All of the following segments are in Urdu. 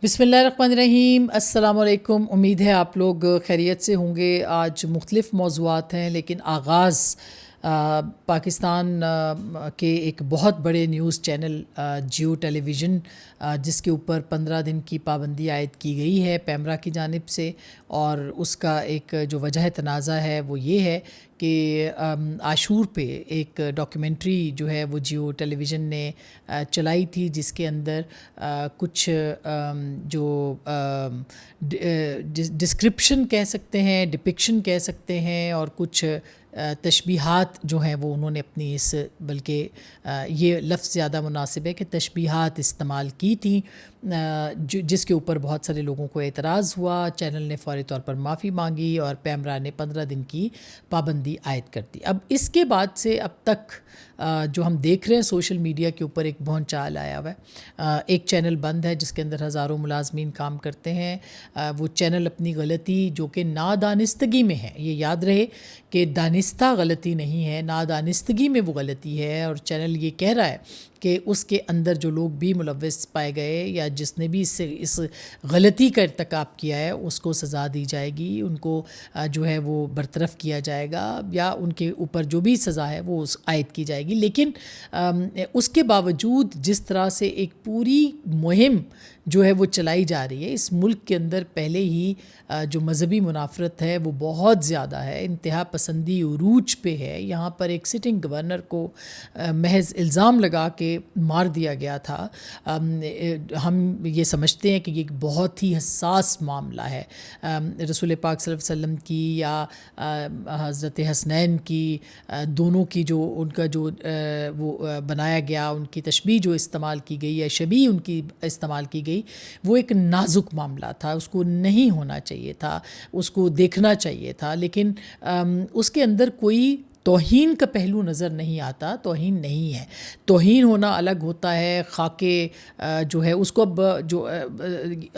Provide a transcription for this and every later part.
بسم اللہ الرحمن الرحیم، السلام علیکم۔ امید ہے آپ لوگ خیریت سے ہوں گے۔ آج مختلف موضوعات ہیں، لیکن آغاز پاکستان کے ایک بہت بڑے نیوز چینل جیو ٹیلی ویژن جس کے اوپر 15 دن کی پابندی عائد کی گئی ہے پیمرا کی جانب سے، اور اس کا ایک جو وجہ تنازع ہے وہ یہ ہے کہ عاشور پہ ایک ڈاکیومنٹری جو ہے وہ جیو ٹیلی ویژن نے چلائی تھی، جس کے اندر کچھ جو ڈسکرپشن کہہ سکتے ہیں، ڈپکشن کہہ سکتے ہیں، اور کچھ تشبیہات جو ہیں وہ انہوں نے اپنی بلکہ یہ لفظ زیادہ مناسب ہے کہ تشبیہات استعمال کی تھیں، جس کے اوپر بہت سارے لوگوں کو اعتراض ہوا۔ چینل نے فوری طور پر معافی مانگی اور پیمرا نے 15 دن کی پابندی عائد کر دی۔ اب اس کے بعد سے اب تک جو ہم دیکھ رہے ہیں سوشل میڈیا کے اوپر ایک بھونچال آیا ہوا ہے۔ ایک چینل بند ہے جس کے اندر ہزاروں ملازمین کام کرتے ہیں۔ وہ چینل اپنی غلطی جو کہ نادانستگی میں ہے، یہ یاد رہے کہ دانستہ غلطی نہیں ہے، نادانستگی میں وہ غلطی ہے، اور چینل یہ کہہ رہا ہے کہ اس کے اندر جو لوگ بھی ملوث پائے گئے یا جس نے بھی اس غلطی کا ارتکاب کیا ہے اس کو سزا دی جائے گی، ان کو جو ہے وہ برطرف کیا جائے گا، یا ان کے اوپر جو بھی سزا ہے وہ عائد کی جائے گی۔ لیکن اس کے باوجود جس طرح سے ایک پوری مہم جو ہے وہ چلائی جا رہی ہے، اس ملک کے اندر پہلے ہی جو مذہبی منافرت ہے وہ بہت زیادہ ہے، انتہا پسندی عروج پہ ہے۔ یہاں پر ایک سٹنگ گورنر کو محض الزام لگا کے مار دیا گیا تھا۔ ہم یہ سمجھتے ہیں کہ یہ ایک بہت ہی حساس معاملہ ہے۔ رسول پاک صلی اللہ علیہ وسلم کی یا حضرت حسنین کی، دونوں کی جو ان کا جو وہ بنایا گیا، ان کی تشبیہ جو استعمال کی گئی یا شبیہ ان کی استعمال کی گئی، وہ ایک نازک معاملہ تھا، اس کو نہیں ہونا چاہیے تھا، اس کو دیکھنا چاہیے تھا، لیکن اس کے اندر کوئی توہین کا پہلو نظر نہیں آتا۔ توہین نہیں ہے، توہین ہونا الگ ہوتا ہے۔ خاکے جو ہے اس کو اب جو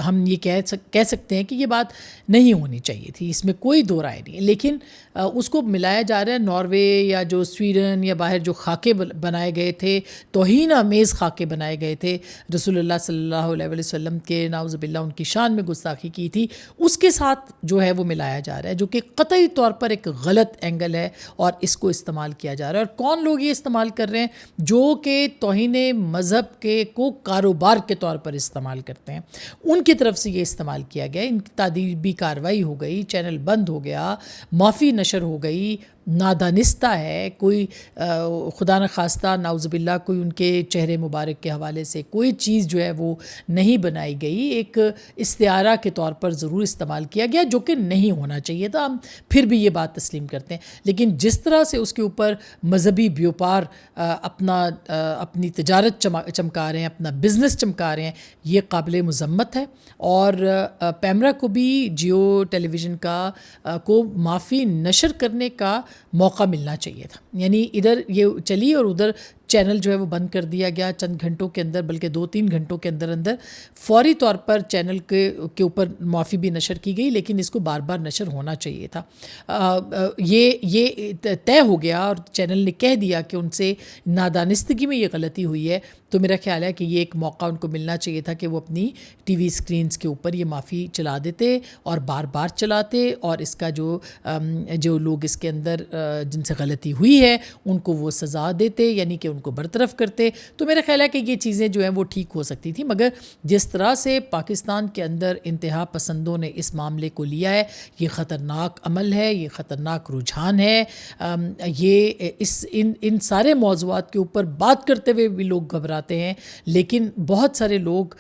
ہم یہ کہہ سکتے ہیں کہ یہ بات نہیں ہونی چاہیے تھی، اس میں کوئی دو رائے نہیں ہے، لیکن اس کو ملایا جا رہا ہے۔ ناروے یا جو سویڈن یا باہر جو خاکے بنائے گئے تھے، توہین آمیز خاکے بنائے گئے تھے، رسول اللہ صلی اللہ علیہ وسلم کے، نعوذ باللہ ان کی شان میں گستاخی کی تھی، اس کے ساتھ جو ہے وہ ملایا جا رہا ہے، جو کہ قطعی طور پر ایک غلط اینگل ہے، اور اس کو استعمال کیا جا رہا ہے۔ اور کون لوگ یہ استعمال کر رہے ہیں؟ جو کہ توہین مذہب کے کو کاروبار کے طور پر استعمال کرتے ہیں، ان کی طرف سے یہ استعمال کیا گیا۔ ان کی تادیبی کارروائی ہو گئی، چینل بند ہو گیا، معافی نشر ہو گئی۔ نادانستہ ہے، کوئی خدا نخواستہ نعوذ باللہ کوئی ان کے چہرے مبارک کے حوالے سے کوئی چیز جو ہے وہ نہیں بنائی گئی، ایک استعارہ کے طور پر ضرور استعمال کیا گیا، جو کہ نہیں ہونا چاہیے تھا۔ ہم پھر بھی یہ بات تسلیم کرتے ہیں، لیکن جس طرح سے اس کے اوپر مذہبی بیوپار اپنی تجارت چمکا رہے ہیں، اپنا بزنس چمکا رہے ہیں، یہ قابل مذمت ہے۔ اور پیمرا کو بھی جیو ٹیلی ویژن کو معافی نشر کرنے کا موقع ملنا چاہیے تھا، یعنی ادھر یہ چلی اور ادھر چینل جو ہے وہ بند کر دیا گیا چند گھنٹوں کے اندر، بلکہ 2-3 گھنٹوں کے اندر اندر فوری طور پر چینل کے اوپر معافی بھی نشر کی گئی، لیکن اس کو بار بار نشر ہونا چاہیے تھا۔ یہ طے ہو گیا اور چینل نے کہہ دیا کہ ان سے نادانستگی میں یہ غلطی ہوئی ہے، تو میرا خیال ہے کہ یہ ایک موقع ان کو ملنا چاہیے تھا کہ وہ اپنی ٹی وی اسکرینز کے اوپر یہ معافی چلا دیتے اور بار بار چلاتے، اور اس کا جو لوگ اس کے اندر جن سے غلطی ہوئی ہے ان کو وہ سزا دیتے، یعنی کہ ان کو برطرف کرتے، تو میرا خیال ہے کہ یہ چیزیں جو ہیں وہ ٹھیک ہو سکتی تھی۔ مگر جس طرح سے پاکستان کے اندر انتہا پسندوں نے اس معاملے کو لیا ہے، یہ خطرناک عمل ہے، یہ خطرناک رجحان ہے۔ یہ ان سارے موضوعات کے اوپر بات کرتے ہوئے بھی لوگ گھبراتے ہیں، لیکن بہت سارے لوگ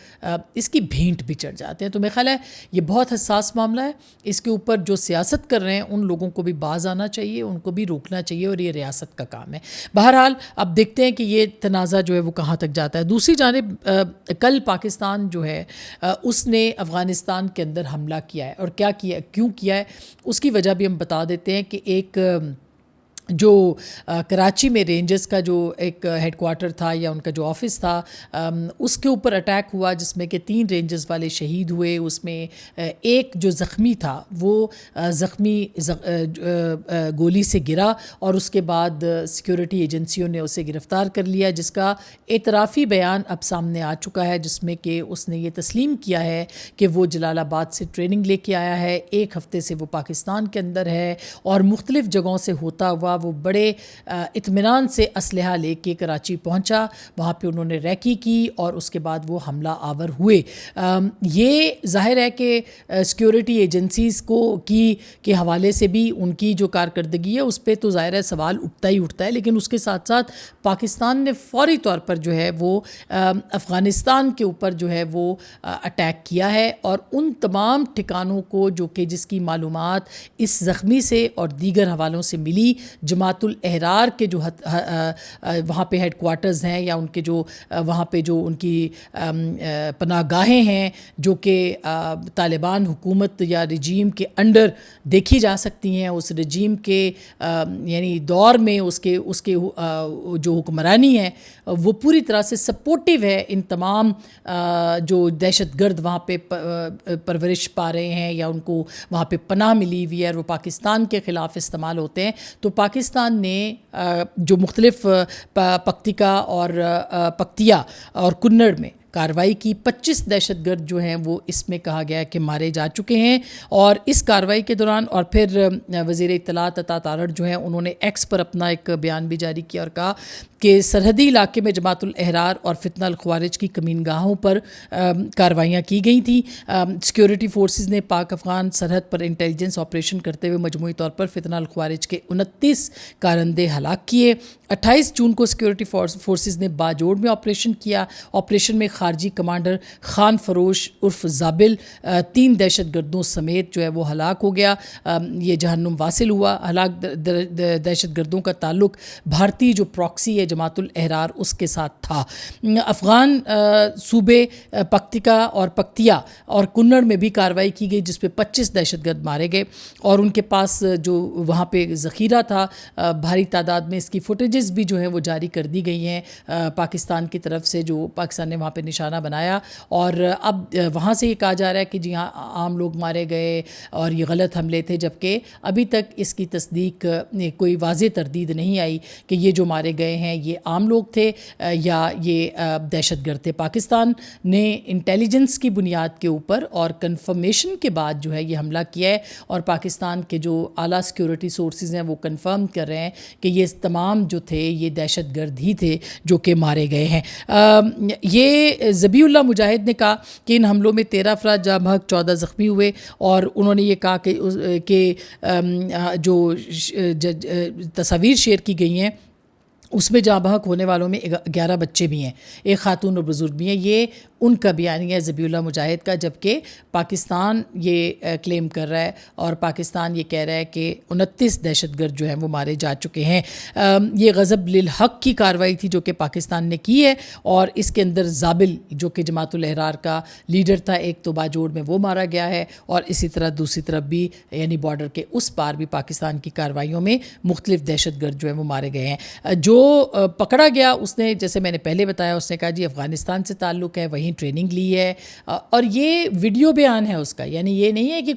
اس کی بھینٹ بھی چڑھ جاتے ہیں۔ تو میرا خیال ہے یہ بہت حساس معاملہ ہے، اس کے اوپر جو سیاست کر رہے ہیں ان لوگوں کو بھی باز آنا چاہیے، ان کو بھی روکنا چاہیے، اور یہ ریاست کا کام ہے۔ بہرحال اب دیکھتے ہیں کہ یہ تنازع جو ہے وہ کہاں تک جاتا ہے۔ دوسری جانب کل پاکستان جو ہے اس نے افغانستان کے اندر حملہ کیا ہے، اور کیوں کیا ہے اس کی وجہ بھی ہم بتا دیتے ہیں کہ ایک جو کراچی میں رینجرز کا جو ایک ہیڈ کوارٹر تھا یا ان کا جو آفس تھا اس کے اوپر اٹیک ہوا، جس میں کہ 3 رینجرز والے شہید ہوئے. اس میں ایک جو زخمی تھا وہ زخمی گولی سے گرا اور اس کے بعد سیکیورٹی ایجنسیوں نے اسے گرفتار کر لیا، جس کا اعترافی بیان اب سامنے آ چکا ہے، جس میں کہ اس نے یہ تسلیم کیا ہے کہ وہ جلال آباد سے ٹریننگ لے کے آیا ہے. 1 ہفتے سے وہ پاکستان کے اندر ہے اور مختلف جگہوں سے ہوتا ہوا وہ بڑے اطمینان سے اسلحہ لے کے کراچی پہنچا. وہاں پہ انہوں نے ریکی کی اور اس کے بعد وہ حملہ آور ہوئے. یہ ظاہر ہے کہ سیکیورٹی ایجنسیز کے حوالے سے بھی ان کی جو کارکردگی ہے اس پہ تو ظاہر ہے سوال اٹھتا ہی اٹھتا ہے، لیکن اس کے ساتھ ساتھ پاکستان نے فوری طور پر جو ہے وہ افغانستان کے اوپر جو ہے وہ اٹیک کیا ہے اور ان تمام ٹھکانوں کو جو کہ جس کی معلومات اس زخمی سے اور دیگر حوالوں سے ملی، جماعت الاحرار کے جو وہاں پہ ہیڈ کوارٹرز ہیں یا ان کے جو وہاں پہ جو ان کی پناہ گاہیں ہیں جو کہ طالبان حکومت یا رجیم کے انڈر دیکھی جا سکتی ہیں، اس رجیم کے یعنی دور میں اس کے جو حکمرانی ہے وہ پوری طرح سے سپورٹیو ہے ان تمام جو دہشت گرد وہاں پہ پرورش پا رہے ہیں یا ان کو وہاں پہ پناہ ملی ہوئی ہے اور وہ پاکستان کے خلاف استعمال ہوتے ہیں. تو پاکستان نے جو مختلف پکتیکا اور پکتیا اور کنڑ میں کارروائی کی. 25 دہشت گرد جو ہیں وہ اس میں کہا گیا کہ مارے جا چکے ہیں. اور اس کارروائی کے دوران اور پھر وزیر اطلاعات عطا تارڑ جو ہیں انہوں نے ایکس پر اپنا ایک بیان بھی جاری کیا اور کہا کہ سرحدی علاقے میں جماعت الاحرار اور فتنہ الخوارج کی کمین گاہوں پر کارروائیاں کی گئی تھیں. سیکیورٹی فورسز نے پاک افغان سرحد پر انٹیلیجنس آپریشن کرتے ہوئے مجموعی طور پر فتنہ الخوارج کے 29 کارندے ہلاک کیے. 28 جون کو سیکیورٹی فورسز نے باجوڑ میں آپریشن کیا. آپریشن میں خارجی کمانڈر خان فروش عرف زابل 3 دہشت گردوں سمیت جو ہے وہ ہلاک ہو گیا. یہ جہنم واصل ہوا. ہلاک دہشت گردوں کا تعلق بھارتی جو پراکسی ہے جماعت الاحرار اس کے ساتھ تھا. افغان صوبے پکتیکا اور پکتیا اور کنڑ میں بھی کارروائی کی گئی جس پہ 25 دہشت گرد مارے گئے اور ان کے پاس جو وہاں پہ ذخیرہ تھا بھاری تعداد میں اس کی فوٹیجز بھی جو ہیں وہ جاری کر دی گئی ہیں پاکستان کی طرف سے، جو پاکستان نے وہاں پہ نشانہ بنایا. اور اب وہاں سے یہ کہا جا رہا ہے کہ جی ہاں عام لوگ مارے گئے اور یہ غلط حملے تھے، جبکہ ابھی تک اس کی تصدیق کوئی واضح تردید نہیں آئی کہ یہ جو مارے گئے ہیں یہ عام لوگ تھے یا یہ دہشت گرد تھے. پاکستان نے انٹیلیجنس کی بنیاد کے اوپر اور کنفرمیشن کے بعد جو ہے یہ حملہ کیا ہے اور پاکستان کے جو اعلیٰ سیکیورٹی سورسز ہیں وہ کنفرم کر رہے ہیں کہ یہ تمام جو تھے یہ دہشت گرد ہی تھے جو کہ مارے گئے ہیں. یہ ذبیح اللہ مجاہد نے کہا کہ ان حملوں میں 13 افراد جاں بحق 14 زخمی ہوئے اور انہوں نے یہ کہا کہ جو تصاویر شیئر کی گئی ہیں اس میں جاں بحق ہونے والوں میں 11 بچے بھی ہیں، ایک خاتون اور بزرگ بھی ہیں. یہ ان کا بیانیہ ہے ذبیح اللہ مجاہد کا، جبکہ پاکستان یہ کلیم کر رہا ہے اور پاکستان یہ کہہ رہا ہے کہ 29 دہشت گرد جو ہیں وہ مارے جا چکے ہیں. یہ غضب للحق کی کارروائی تھی جو کہ پاکستان نے کی ہے اور اس کے اندر زابل جو کہ جماعت الاحرار کا لیڈر تھا، ایک تو باجوڑ میں وہ مارا گیا ہے اور اسی طرح دوسری طرف بھی یعنی بارڈر کے اس پار بھی پاکستان کی کارروائیوں میں مختلف دہشت گرد جو ہیں وہ مارے گئے ہیں. جو پکڑا گیا اس نے، جیسے میں نے پہلے بتایا، اس نے کہا جی افغانستان سے تعلق ہے، وہیں ٹریننگ لی ہے اور یہ ویڈیو بیان ہے اس کا، یعنی یہ نہیں ہے کہ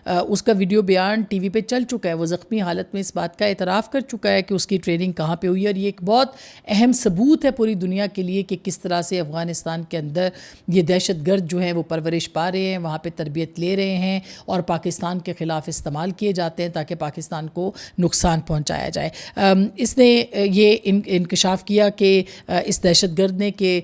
اس کا ویڈیو بیان ٹی وی پہ چل چکا ہے. وہ زخمی حالت میں اس بات کا اعتراف کر چکا ہے کہ اس کی ٹریننگ کہاں پہ ہوئی ہے اور یہ ایک بہت اہم ثبوت ہے پوری دنیا کے لیے کہ کس طرح سے افغانستان کے اندر یہ دہشت گرد جو ہیں وہ پرورش پا رہے ہیں، وہاں پہ تربیت لے رہے ہیں اور پاکستان کے خلاف استعمال کیے جاتے ہیں تاکہ پاکستان کو نقصان پہنچایا جائے. اس نے یہ انکشاف کیا کہ اس دہشت گرد نے کہ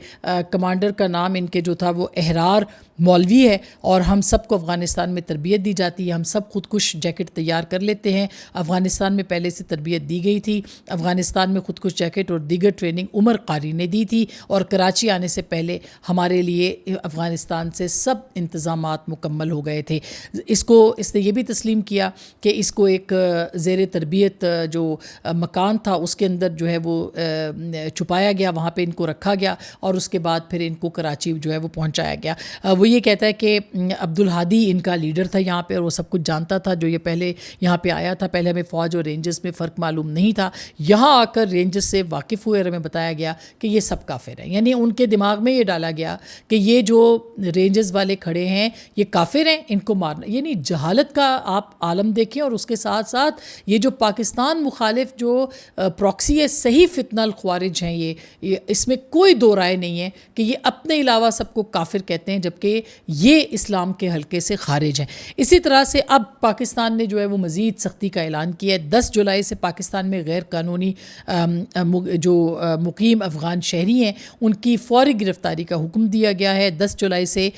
کمانڈر کا نام ان کے جو تھا وہ احرار مولوی ہے اور ہم سب کو افغانستان میں تربیت دی جاتی ہے، ہم سب خودکش جیکٹ تیار کر لیتے ہیں. افغانستان میں پہلے سے تربیت دی گئی تھی. افغانستان میں خودکش جیکٹ اور دیگر ٹریننگ عمر قاری نے دی تھی اور کراچی آنے سے پہلے ہمارے لیے افغانستان سے سب انتظامات مکمل ہو گئے تھے. اس نے یہ بھی تسلیم کیا کہ اس کو ایک زیر تربیت جو مکان تھا اس کے اندر جو ہے وہ چھپایا گیا، وہاں پہ ان کو رکھا گیا اور اس کے بعد پھر ان کو کراچی جو ہے وہ پہنچایا گیا. وہ وہ یہ کہتا ہے کہ عبدالہادی ان کا لیڈر تھا یہاں پہ اور وہ سب کچھ جانتا تھا. جو یہ پہلے یہاں پہ آیا تھا, پہلے ہمیں فوج اور رینجرز میں فرق معلوم نہیں تھا, یہاں آ کر رینجرز سے واقف ہوئے اور ہمیں بتایا گیا کہ یہ سب کافر ہیں. یعنی ان کے دماغ میں یہ ڈالا گیا کہ یہ جو رینجرز والے کھڑے ہیں یہ کافر ہیں, ان کو مارنا. یعنی جہالت کا آپ عالم دیکھیں, اور اس کے ساتھ ساتھ یہ جو پاکستان مخالف جو پراکسی ہے, صحیح فتنہ الخوارج ہیں یہ اس میں کوئی دو رائے نہیں ہے کہ یہ اپنے علاوہ سب کو کافر کہتے ہیں, جبکہ یہ اسلام کے حلقے سے خارج ہیں. اسی طرح سے اب پاکستان نے جو ہے وہ مزید سختی کا اعلان کیا ہے. 10 جولائی سے پاکستان میں غیر قانونی جو مقیم افغان شہری ہیں ان کی فوری گرفتاری کا حکم دیا گیا ہے. 10 جولائی سے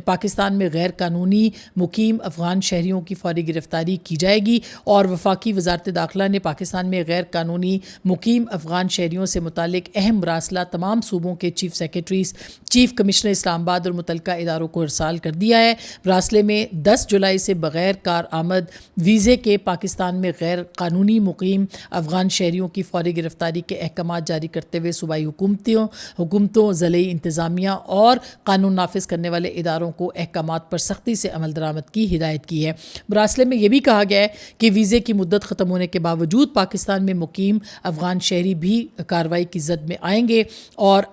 پاکستان میں غیر قانونی مقیم افغان شہریوں کی فوری گرفتاری کی جائے گی, اور وفاقی وزارت داخلہ نے پاکستان میں غیر قانونی مقیم افغان شہریوں سے متعلق اہم مراسلہ تمام صوبوں کے چیف سیکرٹریز, چیف کمشنر اسلام آباد اور متعلقہ اداروں کو ارسال کر دیا ہے. مراسلے میں 10 جولائی سے بغیر کار آمد ویزے کے پاکستان میں غیر قانونی مقیم افغان شہریوں کی فوری گرفتاری کے احکامات جاری کرتے ہوئے صوبائی حکومتوں ضلعی انتظامیہ اور قانون نافذ کرنے والے اداروں کو احکامات پر سختی سے عمل درآمد کی ہدایت کی ہے. مراسلے میں یہ بھی کہا گیا ہے کہ ویزے کی مدت ختم ہونے کے باوجود پاکستان میں مقیم افغان شہری بھی کارروائی کی زد میں آئیں گے, اور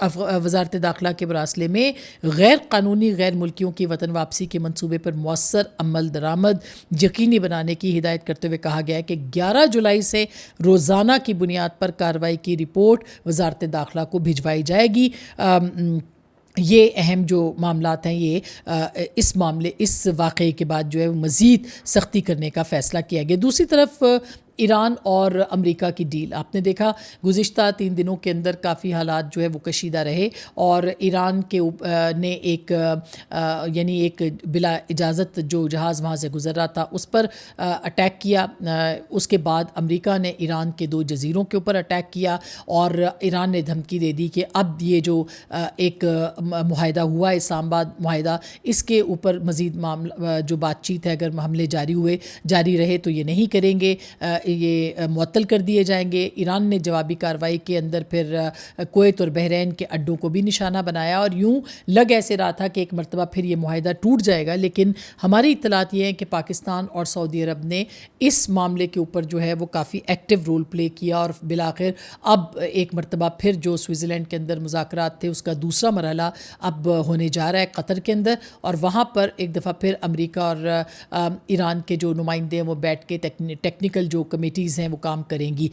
وزارت داخلہ کے مراسلے میں غیر قانونی غیر ملکیوں کی وطن واپسی کے منصوبے پر مؤثر عمل درآمد یقینی بنانے کی ہدایت کرتے ہوئے کہا گیا ہے کہ 11 جولائی سے روزانہ کی بنیاد پر کارروائی کی رپورٹ وزارت داخلہ کو بھجوائی جائے گی. یہ اہم جو معاملات ہیں, یہ اس واقعے کے بعد جو ہے مزید سختی کرنے کا فیصلہ کیا گیا. دوسری طرف ایران اور امریکہ کی ڈیل آپ نے دیکھا گزشتہ 3 دنوں کے اندر کافی حالات جو ہے وہ کشیدہ رہے, اور ایران کے نے یعنی ایک بلا اجازت جو جہاز وہاں سے گزر رہا تھا اس پر اٹیک کیا. اس کے بعد امریکہ نے ایران کے 2 جزیروں کے اوپر اٹیک کیا, اور ایران نے دھمکی دے دی کہ اب یہ جو ایک معاہدہ ہوا ہے اسلام آباد معاہدہ, اس کے اوپر مزید معاملہ جو بات چیت ہے اگر حملے جاری رہے تو یہ نہیں کریں گے, یہ معطل کر دیے جائیں گے. ایران نے جوابی کارروائی کے اندر پھر کویت اور بحرین کے اڈوں کو بھی نشانہ بنایا, اور یوں لگ ایسے رہا تھا کہ ایک مرتبہ پھر یہ معاہدہ ٹوٹ جائے گا. لیکن ہماری اطلاعات یہ ہیں کہ پاکستان اور سعودی عرب نے اس معاملے کے اوپر جو ہے وہ کافی ایکٹیو رول پلے کیا, اور بالآخر اب ایک مرتبہ پھر جو سوئٹزرلینڈ کے اندر مذاکرات تھے اس کا دوسرا مرحلہ اب ہونے جا رہا ہے قطر کے اندر, اور وہاں پر ایک دفعہ پھر امریکہ اور ایران کے جو نمائندے ہیں وہ بیٹھ کے ٹیکنیکل جو کمیٹیز ہیں وہ کام کریں گی.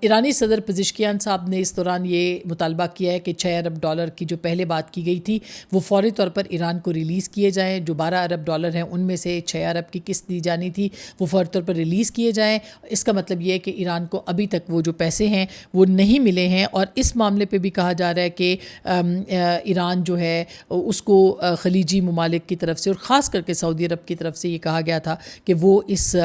ایرانی صدر پزشکیان صاحب نے اس دوران یہ مطالبہ کیا ہے کہ $6 ارب کی جو پہلے بات کی گئی تھی وہ فوری طور پر ایران کو ریلیز کیے جائیں. جو $12 ارب ہیں ان میں سے 6 ارب کی قسط دی جانی تھی وہ فوری طور پر ریلیز کیے جائیں. اس کا مطلب یہ ہے کہ ایران کو ابھی تک وہ جو پیسے ہیں وہ نہیں ملے ہیں, اور اس معاملے پہ بھی کہا جا رہا ہے کہ ایران جو ہے اس کو خلیجی ممالک کی طرف سے اور خاص کر کے سعودی عرب کی طرف سے یہ کہا گیا تھا کہ وہ اس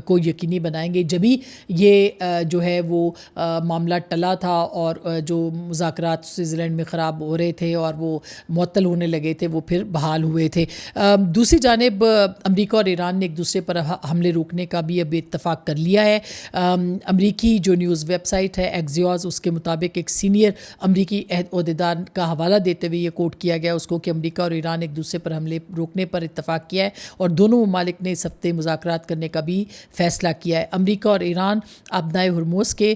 کو یقینی بنائیں گے. جبھی یہ جو ہے وہ معاملہ ٹلا تھا اور جو مذاکرات سوئٹزرلینڈ میں خراب ہو رہے تھے اور وہ معطل ہونے لگے تھے وہ پھر بحال ہوئے تھے. دوسری جانب امریکہ اور ایران نے ایک دوسرے پر حملے روکنے کا بھی اب اتفاق کر لیا ہے. امریکی جو نیوز ویب سائٹ ہے ایکزیوز, اس کے مطابق ایک سینئر امریکی عہدیدار کا حوالہ دیتے ہوئے یہ کوٹ کیا گیا اس کو کہ امریکہ اور ایران ایک دوسرے پر حملے روکنے پر اتفاق کیا ہے, اور دونوں ممالک نے اس ہفتے مذاکرات کرنے کا بھی فیصلہ کیا ہے. امریکہ اور ایران آبنائے ہرموز کے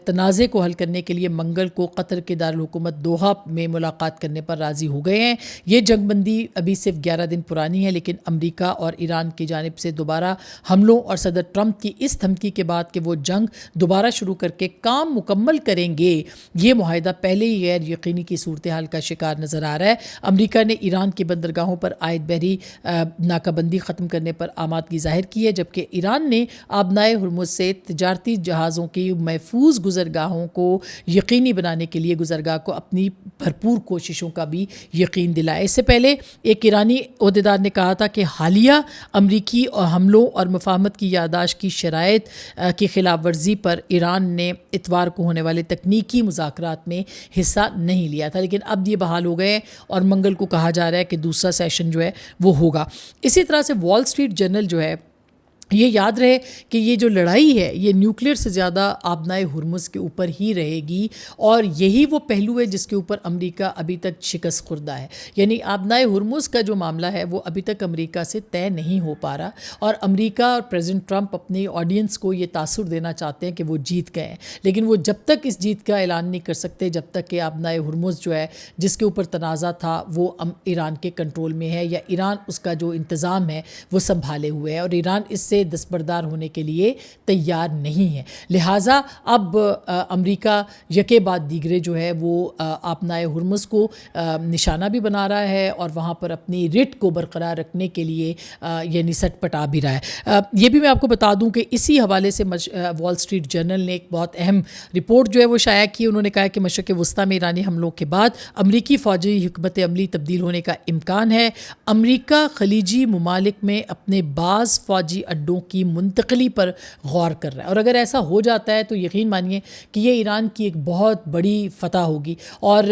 تنازع کو حل کرنے کے لیے منگل کو قطر کے دارالحکومت دوحہ میں ملاقات کرنے پر راضی ہو گئے ہیں. یہ جنگ بندی ابھی صرف 11 دن پرانی ہے, لیکن امریکہ اور ایران کی جانب سے دوبارہ حملوں اور صدر ٹرمپ کی اس دھمکی کے بعد کہ وہ جنگ دوبارہ شروع کر کے کام مکمل کریں گے, یہ معاہدہ پہلے ہی غیر یقینی کی صورتحال کا شکار نظر آ رہا ہے. امریکہ نے ایران کی بندرگاہوں پر عائد بحری ناکہ بندی ختم کرنے پر آمادگی ظاہر کی ہے, جبکہ ایران نے آبنائے ہرمز سے تجارتی جہازوں کی محفوظ گزرگاہوں کو یقینی بنانے کے لیے گزرگاہ کو اپنی بھرپور کوششوں کا بھی یقین دلایا. اس سے پہلے ایک ایرانی عہدیدار نے کہا تھا کہ حالیہ امریکی حملوں اور مفاہمت کی یادداشت کی شرائط کی خلاف ورزی پر ایران نے اتوار کو ہونے والے تکنیکی مذاکرات میں حصہ نہیں لیا تھا, لیکن اب یہ بحال ہو گئے اور منگل کو کہا جا رہا ہے کہ دوسرا سیشن جو ہے وہ ہوگا. اسی طرح سے وال اسٹریٹ جرنل جو ہے یہ یاد رہے کہ یہ جو لڑائی ہے یہ نیوکلیئر سے زیادہ آبنائے ہرمز کے اوپر ہی رہے گی، اور یہی وہ پہلو ہے جس کے اوپر امریکہ ابھی تک شکست خوردہ ہے. یعنی آبنائے ہرمز کا جو معاملہ ہے وہ ابھی تک امریکہ سے طے نہیں ہو پا رہا، اور امریکہ اور پریزیڈنٹ ٹرمپ اپنی آڈینس کو یہ تاثر دینا چاہتے ہیں کہ وہ جیت گئے ہیں، لیکن وہ جب تک اس جیت کا اعلان نہیں کر سکتے جب تک کہ آبنائے ہرمز جو ہے جس کے اوپر تنازع تھا وہ ایران کے کنٹرول میں ہے، یا ایران اس کا جو انتظام ہے وہ سنبھالے ہوئے ہے، اور ایران اس سے دستبردار ہونے کے لیے تیار نہیں ہے. لہٰذا اب امریکہ یکے بعد دیگرے جو ہے وہ آبنائے ہرمز کو نشانہ بھی بنا رہا ہے، اور وہاں پر اپنی رٹ کو برقرار رکھنے کے لیے یعنی سٹ پٹا بھی رہا ہے. یہ بھی میں آپ کو بتا دوں کہ اسی حوالے سے وال اسٹریٹ جرنل نے ایک بہت اہم رپورٹ جو ہے وہ شائع کی. انہوں نے کہا کہ مشرق وسطیٰ میں ایرانی حملوں کے بعد امریکی فوجی حکمت عملی تبدیل ہونے کا امکان ہے. امریکہ خلیجی ممالک میں اپنے بعض فوجی اڈوں کی منتقلی پر غور کر رہا ہے، اور اگر ایسا ہو جاتا ہے تو یقین مانیے کہ یہ ایران کی ایک بہت بڑی فتح ہوگی. اور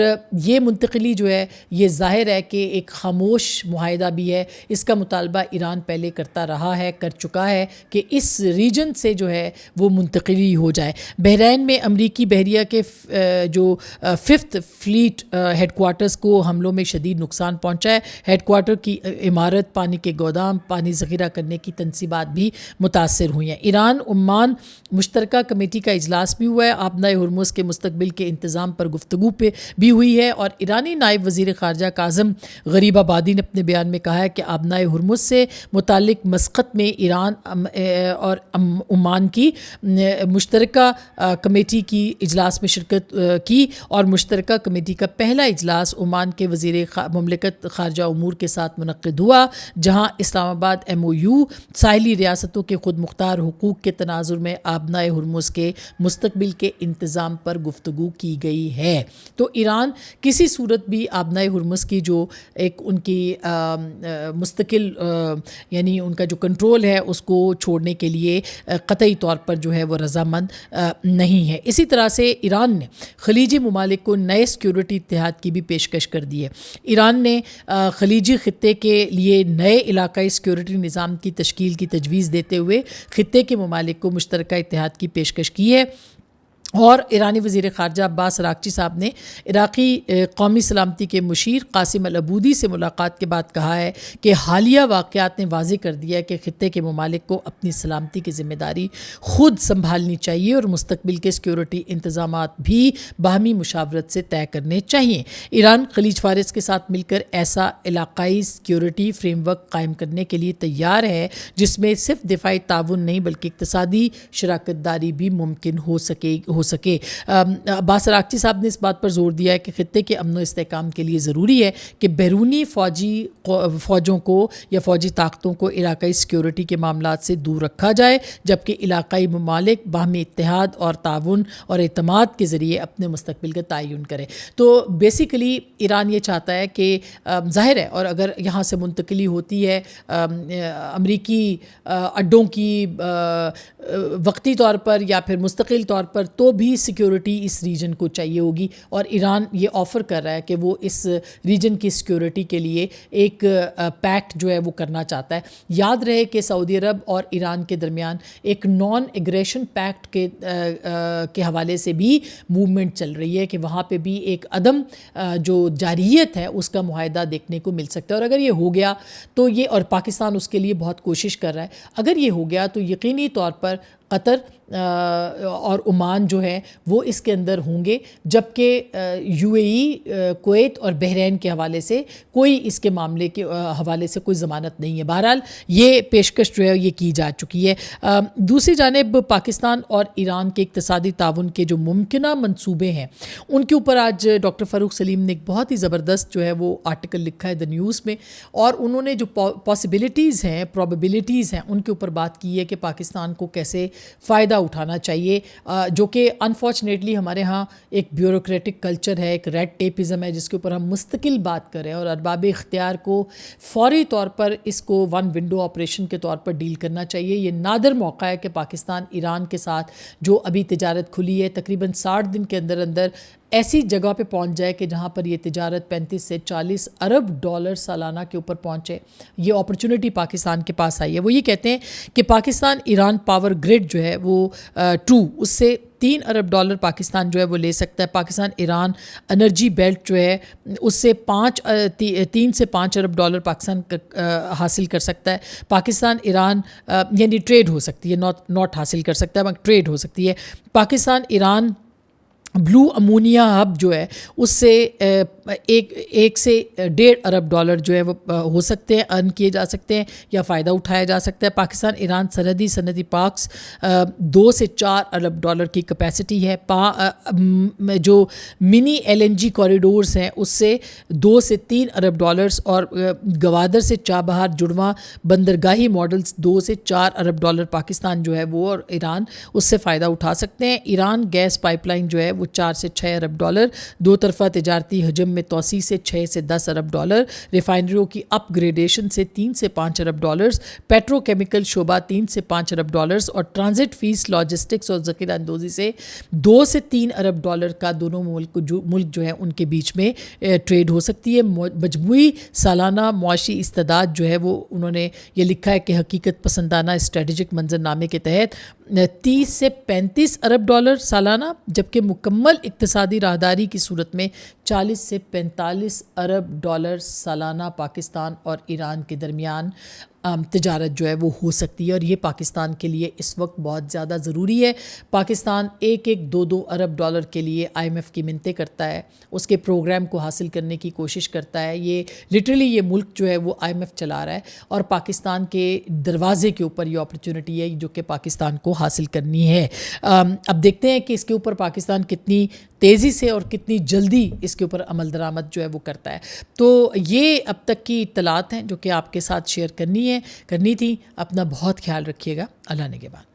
یہ منتقلی جو ہے یہ ظاہر ہے کہ ایک خاموش معاہدہ بھی ہے. اس کا مطالبہ ایران پہلے کرتا رہا ہے، کر چکا ہے کہ اس ریجن سے جو ہے وہ منتقلی ہو جائے. بحرین میں امریکی بحریہ کے جو 5th فلیٹ ہیڈ کوارٹرز کو حملوں میں شدید نقصان پہنچا ہے. ہیڈ کوارٹر کی عمارت، پانی کے گودام، پانی ذخیرہ کرنے کی تنصیبات بھی متاثر ہوئی ہیں. ایران عمان مشترکہ کمیٹی کا اجلاس بھی ہوا ہے. آبنائے ہرمز کے مستقبل کے انتظام پر گفتگو پہ بھی ہوئی ہے، اور ایرانی نائب وزیر خارجہ کاظم غریب آبادی نے اپنے بیان میں کہا ہے کہ آبنائے ہرمز سے متعلق مسقط میں ایران اور عمان کی مشترکہ کمیٹی کی اجلاس میں شرکت کی، اور مشترکہ کمیٹی کا پہلا اجلاس عمان کے وزیر مملکت خارجہ امور کے ساتھ منعقد ہوا، جہاں اسلام آباد MOU ساحلی ریاستوں کے خود مختار حقوق کے تناظر میں آبنائے ہرمز کے مستقبل کے انتظام پر گفتگو کی گئی ہے. تو ایران کسی صورت بھی آبنائے ہرمز کی جو ایک ان کی مستقل یعنی ان کا جو کنٹرول ہے اس کو چھوڑنے کے لیے قطعی طور پر جو ہے وہ رضامند نہیں ہے. اسی طرح سے ایران نے خلیجی ممالک کو نئے سیکیورٹی اتحاد کی بھی پیشکش کر دی ہے. ایران نے خلیجی خطے کے لیے نئے علاقائی سیکیورٹی نظام کی تشکیل کی تجویز دیتے ہوئے خطے کے ممالک کو مشترکہ اتحاد کی پیشکش کی ہے. اور ایرانی وزیر خارجہ عباس اراغچی صاحب نے عراقی قومی سلامتی کے مشیر قاسم العبودی سے ملاقات کے بعد کہا ہے کہ حالیہ واقعات نے واضح کر دیا ہے کہ خطے کے ممالک کو اپنی سلامتی کی ذمہ داری خود سنبھالنی چاہیے، اور مستقبل کے سیکیورٹی انتظامات بھی باہمی مشاورت سے طے کرنے چاہیے. ایران خلیج فارس کے ساتھ مل کر ایسا علاقائی سیکیورٹی فریم ورک قائم کرنے کے لیے تیار ہے جس میں صرف دفاعی تعاون نہیں بلکہ اقتصادی شراکت داری بھی ممکن ہو سکے. عباس اراغچی صاحب نے اس بات پر زور دیا ہے کہ خطے کے امن و استحکام کے لیے ضروری ہے کہ بیرونی فوجوں کو یا فوجی طاقتوں کو علاقائی سیکیورٹی کے معاملات سے دور رکھا جائے، جبکہ علاقائی ممالک باہمی اتحاد اور تعاون اور اعتماد کے ذریعے اپنے مستقبل کا تعین کرے. تو بیسیکلی ایران یہ چاہتا ہے کہ ظاہر ہے، اور اگر یہاں سے منتقلی ہوتی ہے امریکی اڈوں کی وقتی طور پر یا پھر مستقل طور پر، تو بھی سیکیورٹی اس ریجن کو چاہیے ہوگی، اور ایران یہ آفر کر رہا ہے کہ وہ اس ریجن کی سیکیورٹی کے لیے ایک پیکٹ جو ہے وہ کرنا چاہتا ہے. یاد رہے کہ سعودی عرب اور ایران کے درمیان ایک نان ایگریشن پیکٹ کے حوالے سے بھی موومنٹ چل رہی ہے کہ وہاں پہ بھی ایک عدم جو جارحیت ہے اس کا معاہدہ دیکھنے کو مل سکتا ہے. اور اگر یہ ہو گیا تو یہ، اور پاکستان اس کے لیے بہت کوشش کر رہا ہے، اگر یہ ہو گیا تو یقینی طور پر قطر اور عمان جو ہے وہ اس کے اندر ہوں گے، جبکہ UAE، کویت اور بحرین کے حوالے سے کوئی اس کے معاملے کے حوالے سے کوئی ضمانت نہیں ہے. بہرحال یہ پیشکش جو ہے یہ کی جا چکی ہے. دوسری جانب پاکستان اور ایران کے اقتصادی تعاون کے جو ممکنہ منصوبے ہیں ان کے اوپر آج ڈاکٹر فاروق سلیم نے ایک بہت ہی زبردست جو ہے وہ آرٹیکل لکھا ہے دا نیوز میں، اور انہوں نے جو پاسبلٹیز ہیں، پروبیبلٹیز ہیں، ان کے اوپر بات کی ہے کہ پاکستان کو کیسے فائدہ اٹھانا چاہیے، جو کہ انفارچونیٹلی ہمارے ہاں ایک بیوروکریٹک کلچر ہے، ایک ریڈ ٹیپزم ہے جس کے اوپر ہم مستقل بات کریں، اور ارباب اختیار کو فوری طور پر اس کو ون ونڈو آپریشن کے طور پر ڈیل کرنا چاہیے. یہ نادر موقع ہے کہ پاکستان ایران کے ساتھ جو ابھی تجارت کھلی ہے تقریباً 60 دن کے اندر اندر ایسی جگہ پہ پہنچ جائے کہ جہاں پر یہ تجارت 35 سے 40 ارب ڈالر سالانہ کے اوپر پہنچے. یہ اپرچونٹی پاکستان کے پاس آئی ہے. وہ یہ کہتے ہیں کہ پاکستان ایران پاور گرڈ جو ہے وہ اس سے 3 ارب ڈالر پاکستان جو ہے وہ لے سکتا ہے. پاکستان ایران انرجی بیلٹ جو ہے اس سے 3 سے 5 ارب ڈالر پاکستان حاصل کر سکتا ہے. پاکستان ایران یعنی ٹریڈ ہو سکتی ہے, ناٹ حاصل کر سکتا ہے مگر ٹریڈ ہو سکتی ہے. پاکستان ایران بلو امونیا ہب جو ہے اس سے 1 سے 1.5 ارب ڈالر جو ہے وہ ہو سکتے ہیں, ارن کیے جا سکتے ہیں یا فائدہ اٹھایا جا سکتا ہے. پاکستان ایران صنعتی پارکس 2 سے 4 ارب ڈالر کی کیپیسٹی ہے. جو منی LNG کوریڈورز ہیں اس سے 2 سے 3 ارب ڈالرز, اور گوادر سے چابہار جڑواں بندرگاہی ماڈلز 2 سے 4 ارب ڈالر پاکستان جو ہے وہ اور ایران اس سے فائدہ اٹھا سکتے ہیں. ایران گیس پائپ لائن جو ہے وہ 4 سے 6 ارب ڈالر, 2 طرفہ تجارتی حجم میں توسیع سے 6 سے 10 ارب ڈالر, ریفائنریوں کی اپ گریڈیشن سے 3 سے 5 ارب ڈالرز, پیٹرو کیمیکل شعبہ 3 سے 5 ارب ڈالرز, اور ٹرانزٹ فیس لاجسٹکس اور ذخیرہ اندوزی سے 2 سے 3 ارب ڈالر کا دونوں ملک جو ہیں ان کے بیچ میں ٹریڈ ہو سکتی ہے. مجموعی سالانہ معاشی استعداد جو ہے وہ انہوں نے یہ لکھا ہے کہ حقیقت پسندانہ اسٹریٹجک منظر نامے کے تحت 30 سے 35 ارب ڈالر سالانہ, جبکہ مکمل اقتصادی راہداری کی صورت میں 40 سے 45 ارب ڈالر سالانہ پاکستان اور ایران کے درمیان تجارت جو ہے وہ ہو سکتی ہے. اور یہ پاکستان کے لیے اس وقت بہت زیادہ ضروری ہے. پاکستان 1-2 ارب ڈالر کے لیے IMF کی منتیں کرتا ہے, اس کے پروگرام کو حاصل کرنے کی کوشش کرتا ہے. یہ لٹرلی یہ ملک جو ہے وہ IMF چلا رہا ہے, اور پاکستان کے دروازے کے اوپر یہ اپرچونٹی ہے جو کہ پاکستان کو حاصل کرنی ہے. اب دیکھتے ہیں کہ اس کے اوپر پاکستان کتنی تیزی سے اور کتنی جلدی اس کے اوپر عمل درآمد جو ہے وہ کرتا ہے. تو یہ اب تک کی اطلاعات ہیں جو کہ آپ کے ساتھ شیئر کرنی تھی. اپنا بہت خیال رکھیے گا. اللہ نگہبان.